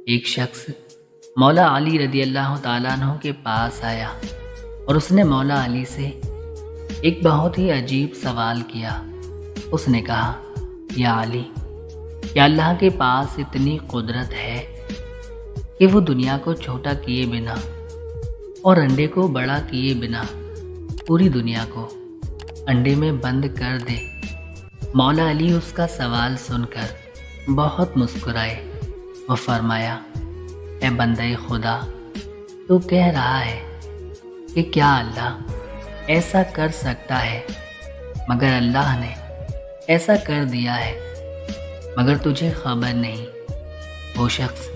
ایک شخص مولا علی رضی اللہ تعالیٰ عنہ کے پاس آیا اور اس نے مولا علی سے ایک بہت ہی عجیب سوال کیا۔ اس نے کہا، یا علی، کیا اللہ کے پاس اتنی قدرت ہے کہ وہ دنیا کو چھوٹا کیے بنا اور انڈے کو بڑا کیے بنا پوری دنیا کو انڈے میں بند کر دے؟ مولا علی اس کا سوال سن کر بہت مسکرائے۔ وہ فرمایا، اے بندہ خدا، تو کہہ رہا ہے کہ کیا اللہ ایسا کر سکتا ہے؟ مگر اللہ نے ایسا کر دیا ہے، مگر تجھے خبر نہیں۔ وہ شخص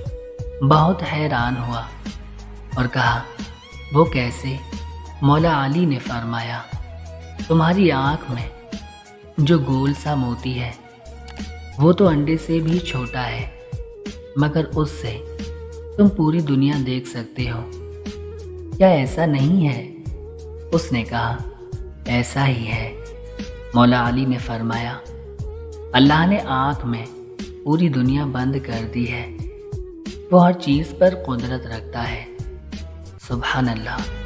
بہت حیران ہوا اور کہا، وہ کیسے؟ مولا علی نے فرمایا، تمہاری آنکھ میں جو گول سا موتی ہے وہ تو انڈے سے بھی چھوٹا ہے، مگر اس سے تم پوری دنیا دیکھ سکتے ہو، کیا ایسا نہیں ہے؟ اس نے کہا، ایسا ہی ہے۔ مولا علی نے فرمایا، اللہ نے آنکھ میں پوری دنیا بند کر دی ہے، وہ ہر چیز پر قدرت رکھتا ہے۔ سبحان اللہ۔